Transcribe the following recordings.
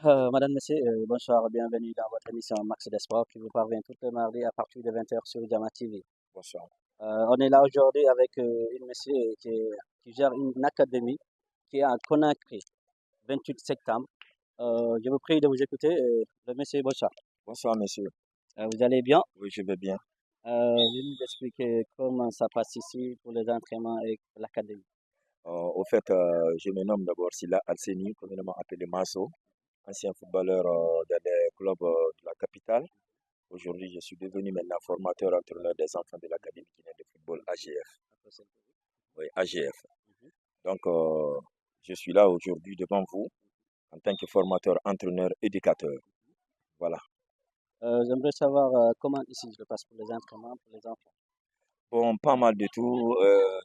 Madame, Monsieur, bonsoir, bienvenue dans votre émission Max des Sports qui vous parvient tous les mardis à partir de 20 heures sur Jama TV. Bonsoir. On est là aujourd'hui avec une monsieur qui gère une académie qui est à Conakry, 28 septembre. Je vous prie de vous écouter. Le monsieur, bonsoir. Bonsoir, monsieur. Vous allez bien? Oui, je vais bien. Veuillez nous expliquer comment ça passe ici pour les entraînements et l'académie. Au fait, je me nomme d'abord Silla Alseni, communément appelé Masso, ancien footballeur dans les clubs de la capitale. Aujourd'hui, je suis devenu maintenant formateur entraîneur des enfants de l'Académie guinéenne de football AGF. Oui, AGF. Mhm. Donc, je suis là aujourd'hui devant vous en tant que formateur, entraîneur, éducateur. Voilà. J'aimerais savoir comment ici je passe pour les entraînements pour les enfants. Bon, pas mal de tout.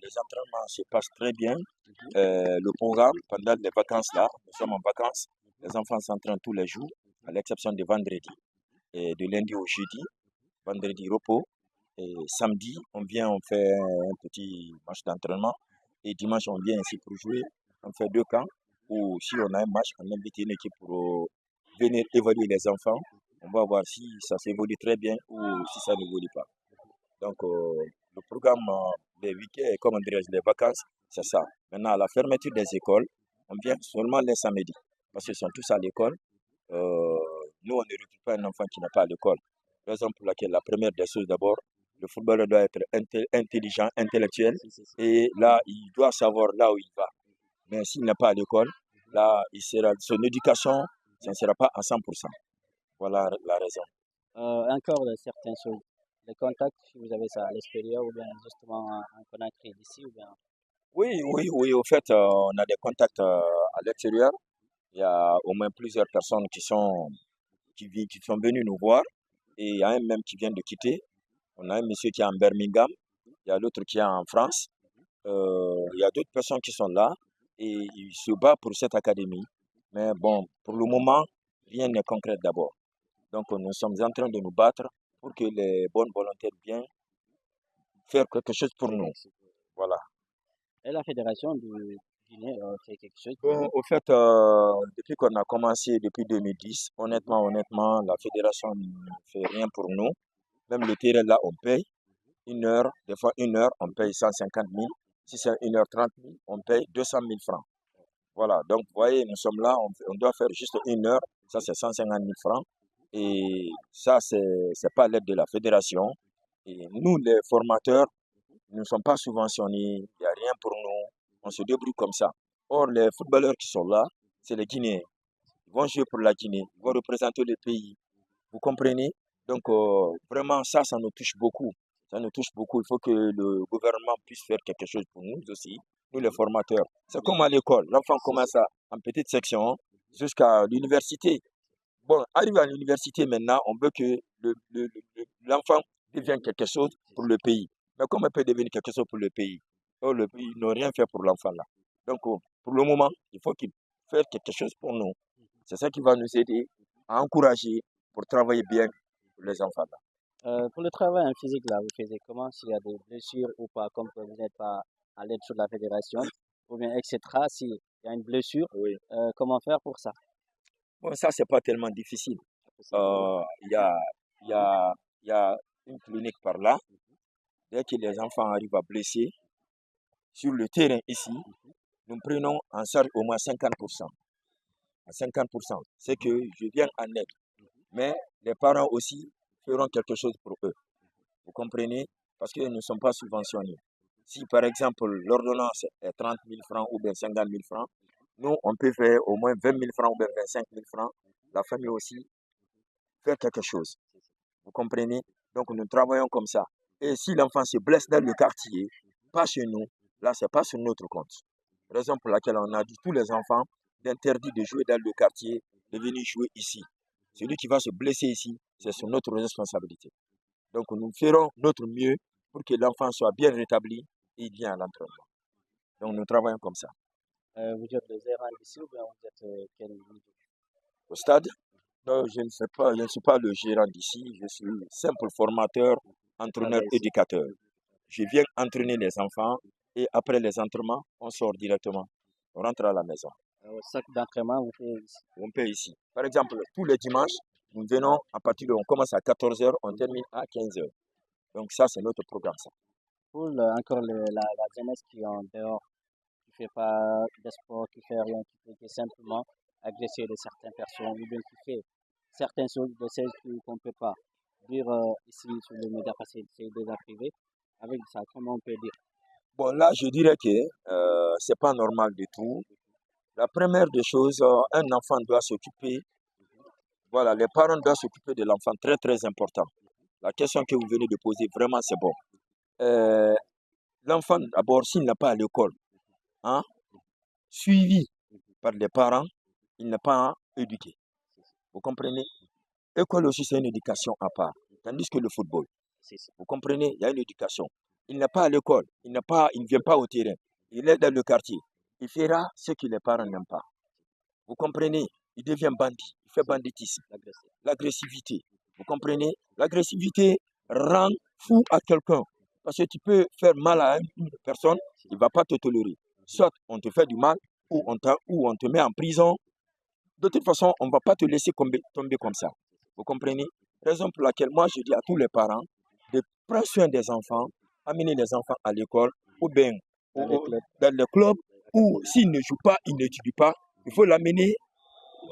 Les entraînements se passent très bien. Mhm, Le programme, pendant les vacances là, nous sommes en vacances. Les enfants s'entraînent tous les jours, à l'exception de vendredi. Et de lundi au jeudi, vendredi repos. Et samedi, on vient, on fait un petit match d'entraînement. Et dimanche, on vient ici pour jouer. On fait deux camps. Ou si on a un match, on invite une équipe pour venir évaluer les enfants. On va voir si ça s'évolue très bien ou si ça n'évolue pas. Donc, le programme des week-ends, comment dirais-je, les vacances, c'est ça. Maintenant, à la fermeture des écoles, on vient seulement les samedis, parce qu'ils sont tous à l'école. Euh, Nous, on ne recrute pas un enfant qui n'est pas à l'école. Raison pour laquelle la première des choses, d'abord, le footballeur doit être intelligent, intellectuel, si, si, si. et là, il doit savoir là où il va. Mais s'il n'est pas à l'école, là, son éducation, ça ne sera pas à 100%. Voilà la raison. Encore certaines choses. Les contacts, si vous avez ça à l'extérieur ou bien justement en Conakry d'ici ou bien. Oui, oui, oui. Au fait, on a des contacts à l'extérieur. Il y a au moins plusieurs personnes qui sont venues nous voir. Et il y a un même qui vient de quitter. On a un monsieur qui est en Birmingham. Il y a l'autre qui est en France. Il y a d'autres personnes qui sont là. Et ils se battent pour cette académie. Mais bon, pour le moment, rien n'est concret d'abord. Donc, nous sommes en train de nous battre pour que les bonnes volontés viennent faire quelque chose pour nous. Voilà. Et la fédération du Guinée fait quelque chose pour Bon, vous. au fait, depuis qu'on a commencé depuis 2010, honnêtement, la fédération ne fait rien pour nous. Même le terrain là, on paye une heure, des fois une heure, on paye 150 000. Si c'est 1h30 000, on paye 200 000 francs. Voilà, donc vous voyez, nous sommes là, on doit faire juste une heure, ça c'est 150 000 francs. Et ça, c'est pas l'aide de la fédération. Et nous, les formateurs, nous ne sommes pas subventionnés, il n'y a rien pour nous, on se débrouille comme ça. Or, les footballeurs qui sont là, c'est les Guinéens. Ils vont jouer pour la Guinée, ils vont représenter le pays. Vous comprenez? Donc, vraiment, ça nous touche beaucoup. Ça nous touche beaucoup. Il faut que le gouvernement puisse faire quelque chose pour nous aussi, nous les formateurs. C'est comme à l'école. L'enfant commence en petite section jusqu'à l'université. Bon, arrivé à l'université maintenant, on veut que l'enfant devienne quelque chose pour le pays. Mais comment il peut devenir quelque chose pour le pays? Oh, le pays n'a rien fait pour l'enfant là. Donc, pour le moment, il faut qu'il fasse quelque chose pour nous. C'est ça qui va nous aider à encourager pour travailler bien pour les enfants là. Pour le travail en physique, là, vous faites comment s'il y a des blessures ou pas, comme que vous n'êtes pas à l'aide sur la fédération, ou bien etc. S'il y a une blessure, Oui. comment faire pour ça? Bon, ça, c'est pas tellement difficile. Il y a, il y a, il y a une clinique par là. Dès que les enfants arrivent à blesser, sur le terrain ici, nous prenons en charge au moins 50%. À 50%. C'est que je viens en aide. Mais les parents aussi feront quelque chose pour eux. Vous comprenez? Parce que nous ne sommes pas subventionnés. Si par exemple l'ordonnance est 30 000 francs ou bien 50 000 francs, nous on peut faire au moins 20 000 francs ou bien 25 000 francs. La famille aussi faire quelque chose. Vous comprenez? Donc nous travaillons comme ça. Et si l'enfant se blesse dans le quartier, pas chez nous, là c'est pas sur notre compte. Raison pour laquelle on a dit tous les enfants d'interdire de jouer dans le quartier, de venir jouer ici. Celui qui va se blesser ici, c'est sur notre responsabilité. Donc nous ferons notre mieux pour que l'enfant soit bien rétabli et il vient à l'entraînement. Donc nous travaillons comme ça. Vous êtes le gérant d'ici ou bien vous êtes quel niveau? Au stade, non, je ne suis pas le gérant d'ici, je suis simple formateur, entraîneur, Travail ici. éducateur. Je viens entraîner les enfants et après les entraînements, on sort directement. On rentre à la maison. Sac d'entraînement, vous faites ici. On paye ici. Par exemple, tous les dimanches, nous venons on commence à 14 heures, on termine à 15 heures. Donc ça, c'est notre programme. Ça. Pour encore la jeunesse qui est en dehors, qui fait pas de sport, qui fait rien, qui fait simplement agresser de certaines personnes, ou bien qui fait certaines choses de celles qu'on ne peut pas dire ici sur les médias parce que c'est déjà privé. Avec ça, comment on peut dire? Bon, là, je dirais que c'est pas normal du tout. La première des choses, un enfant doit s'occuper, voilà, les parents doivent s'occuper de l'enfant, très très important. La question que vous venez de poser, vraiment, c'est bon. Euh, L'enfant, d'abord, s'il n'est pas à l'école, hein, suivi par les parents, il n'est pas éduqué. Vous comprenez? École aussi, c'est une éducation à part. Tandis que le football, vous comprenez? Il y a une éducation. Il n'est pas à l'école, il ne vient pas au terrain. Il est dans le quartier. Il fera ce que les parents n'aiment pas. Vous comprenez? Il devient bandit, il fait banditisme. L'agressivité. Vous comprenez? L'agressivité rend fou à quelqu'un. Parce que tu peux faire mal à une personne, il ne va pas te tolérer. Soit on te fait du mal, ou on te met en prison. De toute façon, on ne va pas te laisser tomber comme ça. Vous comprenez? Raison pour laquelle moi je dis à tous les parents de prendre soin des enfants, amener les enfants à l'école, ou bien dans le club, ou s'ils ne jouent pas, ils n'étudient pas, il faut l'amener,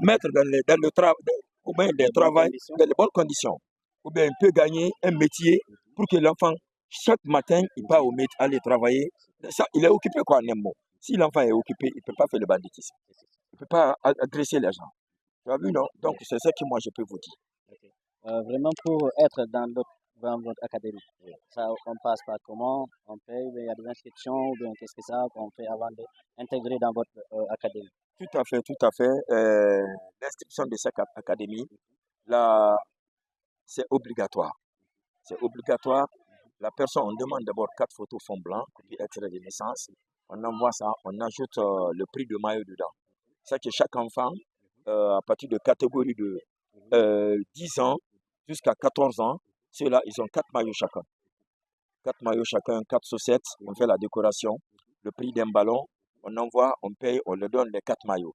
mettre dans le travail, ou bien des travail, dans les bonnes conditions. Ou bien il peut gagner un métier pour que l'enfant, chaque matin, il va au métier, aller travailler. Ça, il est occupé quoi, en un mot. Si l'enfant est occupé, il ne peut pas faire le banditisme. Il ne peut pas agresser les gens. Tu as vu, non? Donc, c'est ça que moi, je peux vous dire. Okay. Vraiment, pour être dans votre académie, ça, on passe par comment? On paye, il y a des inscriptions, ou bien qu'est-ce que ça qu'on fait avant d'intégrer dans votre académie? Tout à fait, tout à fait. L'inscription de cette académie, là, c'est obligatoire. C'est obligatoire. La personne, on demande d'abord 4 photos fond blanc, copie extrait de naissance. On envoie ça, on ajoute le prix de maillot dedans. C'est que chaque enfant, à partir de catégorie de 10 ans jusqu'à 14 ans, ceux-là, ils ont 4 maillots chacun. 4 maillots chacun, 4 chaussettes, on fait la décoration, le prix d'un ballon, on envoie, on paye, on leur donne les 4 maillots.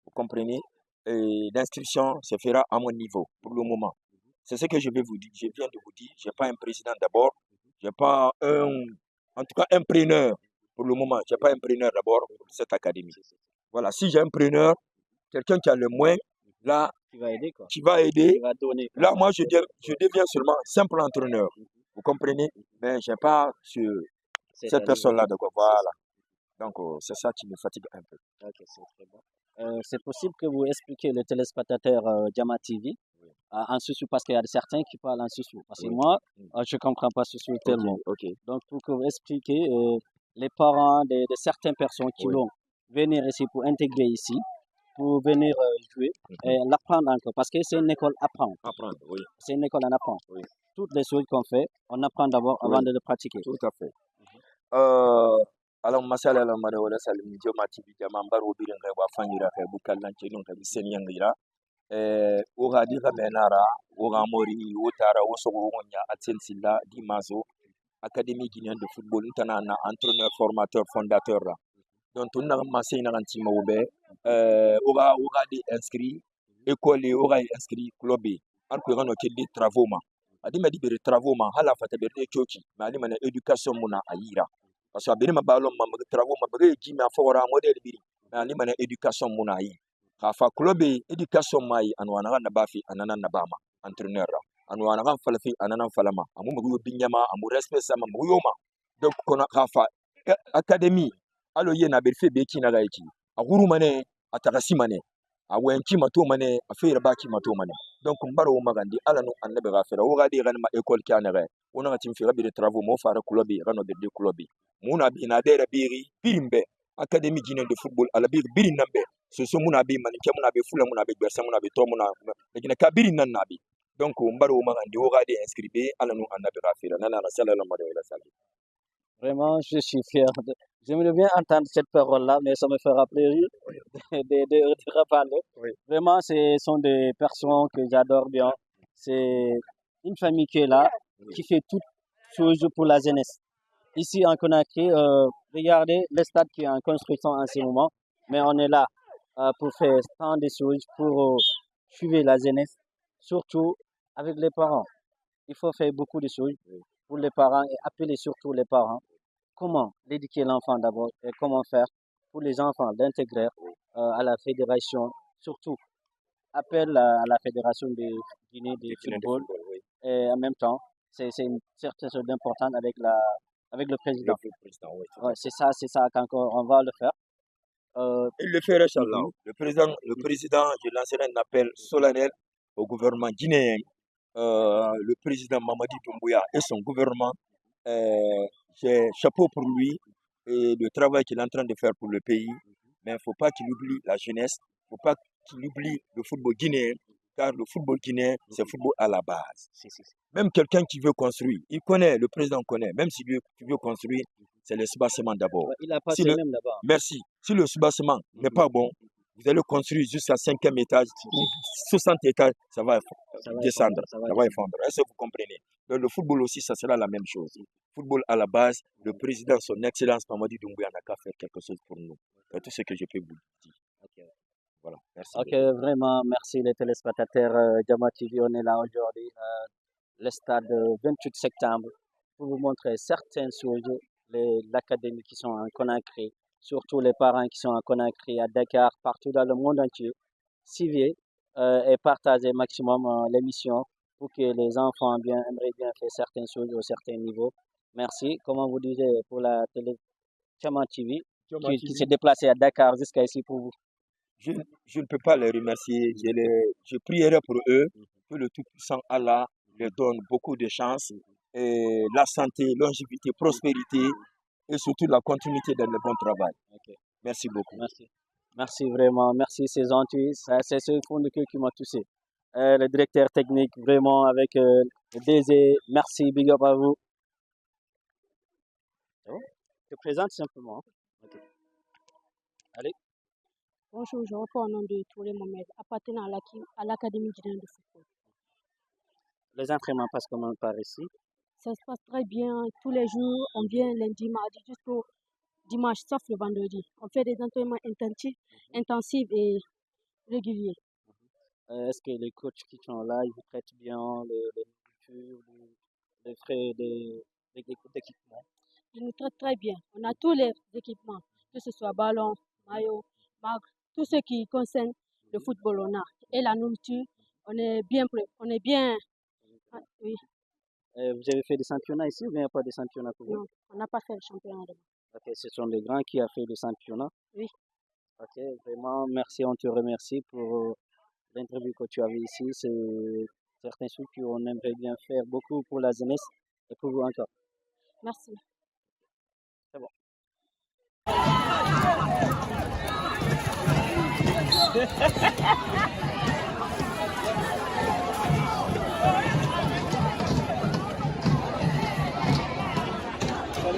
Vous comprenez? Et l'inscription se fera à mon niveau pour le moment. C'est ce que je vais vous dire. Je viens de vous dire, je n'ai pas un président d'abord, je n'ai pas en tout cas un preneur pour le moment. Je n'ai pas un preneur d'abord pour cette académie. Voilà, si j'ai un preneur, quelqu'un qui a le moins, là, Qui va aider, quoi. qui va aider, Qui va donner. là, moi, je deviens seulement simple entraîneur. Vous comprenez? Mais je n'ai pas cette personne-là de quoi. Voilà. Donc, c'est ça qui me fatigue un peu. Ok, c'est très bon. C'est possible que vous expliquiez les téléspectateurs Diama TV en Soussou parce qu'il y a certains qui parlent en Soussou. Parce que moi, je ne comprends pas Soussou tellement. Ok. Donc, pour que vous expliquiez les parents de certaines personnes qui vont venir ici pour intégrer ici, pour venir jouer et l'apprendre encore. Parce que c'est une école apprendre. Apprendre, oui. C'est une école en apprendre. Oui. Toutes les choses qu'on fait, on apprend d'abord avant de le pratiquer. Tout à fait. Alam masala la mare wala salim joma tibi jama mbar wo birin wa fanyira ka bu kallan ce nun ka bi sen yangira o ga di ka menara o ga mori o tara o so go nya atsen silla di mazo académie guinéenne de football ntana na entraîneur formateur fondateur la donc tun na masay na kan tima wo be o ga di inscrit école o ga inscrit club ar ko ga no ke di travaux ma adi ma di bere travaux ma hala fata bere coci ma ali mana éducation muna ayira parce que abiri ma balon ma travaux ma bere ji ma fora modèle biri ma ali mana éducation muna yi ka fa club éducation mai anwana na bafi anana na bama entraîneur la anwana kan falfi anana falama amu mu binyama amu respect sama mu yoma donc kona ka fa académie alo ye na berfe be kina ga yiki aguru mane atakasi mane awenki mato mane afira baki mato mane donc mbaro magandi ala no annabi gafira wo gadi ganma école kana ga wona ngati fira bi travaux mo fara club gano be club muna bi na dere biri birimbe académie guinéenne de football ala biri biri nambe so muna bi man ke muna bi fula muna bi bersa muna bi to muna legina ka biri nan nabi donc mbaro magandi wo gadi inscrire ala no annabi gafira nana sallallahu alaihi wa sallam. Vraiment, je suis fier. J'aimerais bien entendre cette parole-là, mais ça me fera plaisir de reparler. Oui. Vraiment, ce sont des personnes que j'adore bien. C'est une famille qui est là, qui fait toutes choses pour la jeunesse. Ici, en Conakry, regardez le stade qui est en construction en ce moment, mais on est là pour faire tant de choses, pour suivre la jeunesse, surtout avec les parents. Il faut faire beaucoup de choses pour les parents et appeler surtout les parents. Comment éduquer l'enfant d'abord et comment faire pour les enfants d'intégrer à la fédération, surtout appel à la fédération de Guinée de Du Guinée de football football, oui. et en même temps, c'est une certaine chose d'importante avec le président. Le président, oui, tout Ouais, à fait. c'est ça qu'encore on va le faire. Il le fait, Inch'Allah. Le président, je lancerai un appel solennel au gouvernement guinéen, le président Mamadi Doumbouya et son gouvernement. J'ai chapeau pour lui et le travail qu'il est en train de faire pour le pays. Mais il ne faut pas qu'il oublie la jeunesse, il ne faut pas qu'il oublie le football guinéen, car le football guinéen, c'est le football à la base. Même quelqu'un qui veut construire, il connaît, le président connaît, même si tu veux construire, c'est le soubassement d'abord. Ouais, il a Si passé le, même là-bas. merci. Si le soubassement n'est pas bon, vous allez construire jusqu'à 5e étage, 60 étages, ça va descendre, ça va effondrer. Est-ce que vous comprenez? Donc, le football aussi, ça sera la même chose. Football à la base, le président, son excellence Mamadi Doumbouya n'a qu'à faire quelque chose pour nous. C'est tout ce que je peux vous dire. Voilà, merci. Ok, vraiment, merci les téléspectateurs Jama TV. On est là aujourd'hui, le stade 28 septembre, pour vous montrer certaines choses, l'académie qui sont en Conakry, surtout les parents qui sont en Conakry, à Dakar, partout dans le monde entier. Suivez et partagez maximum l'émission pour que les enfants aimeraient bien faire certaines choses au certain niveau. Merci. Comme vous disiez, pour la télé Jama TV, qui s'est déplacée à Dakar jusqu'à ici pour vous. Je ne peux pas les remercier. Je prierai pour eux que le Tout-Puissant Allah leur donne beaucoup de chance, et la santé, longévité, prospérité et surtout la continuité dans le bon travail. Merci beaucoup. Merci. Merci vraiment. Merci, c'est gentil. C'est ce fond de cœur qui m'a touché. Le directeur technique, vraiment, avec le DG. Merci, big up à vous. Je te présente simplement. Allez. Bonjour, je reprends au nom de Touré Mohamed, appartenant à l'Académie guinéenne de football. Les entraînements passent comment par ici? Ça se passe très bien. Tous les jours, on vient lundi, mardi, jusqu'au dimanche, sauf le vendredi. On fait des entraînements intensifs et réguliers. Est-ce que les coachs qui sont là, ils vous traitent bien, les nourritures, les frais d'équipement? Ils nous traitent très bien. On a tous les équipements, que ce soit ballon, maillot, marque, tout ce qui concerne le football, on a. Et la nourriture, on est bien prêt. On est bien. Oui. Vous avez fait des championnats ici ou bien pas de championnats pour vous? Non, on n'a pas fait le championnat. Ok, ce sont les grands qui ont fait le championnat? Oui. Ok, vraiment, merci, on te remercie pour l'interview que tu avais ici. C'est certaines choses qu'on aimerait bien faire beaucoup pour la jeunesse et pour vous encore. Merci. C'est bon.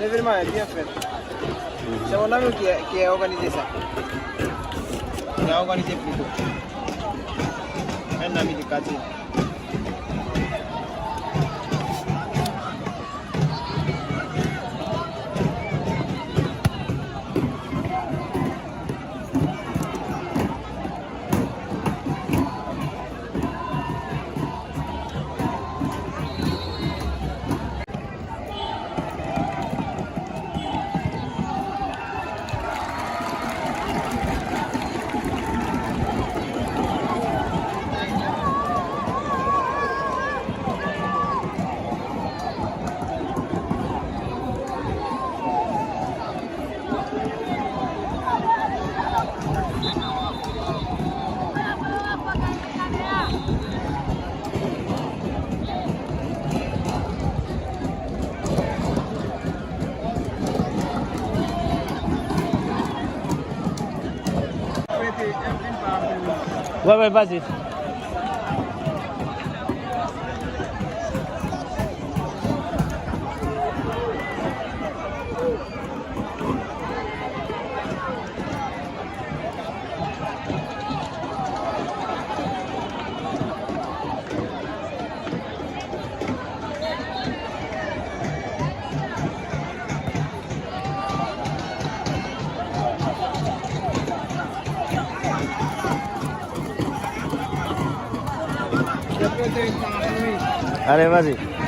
L'événement est bien fait. C'est mon ami qui a organisé ça. Il a organisé plutôt. Un ami du quartier. Ouais, vas-y. Allez, vas-y.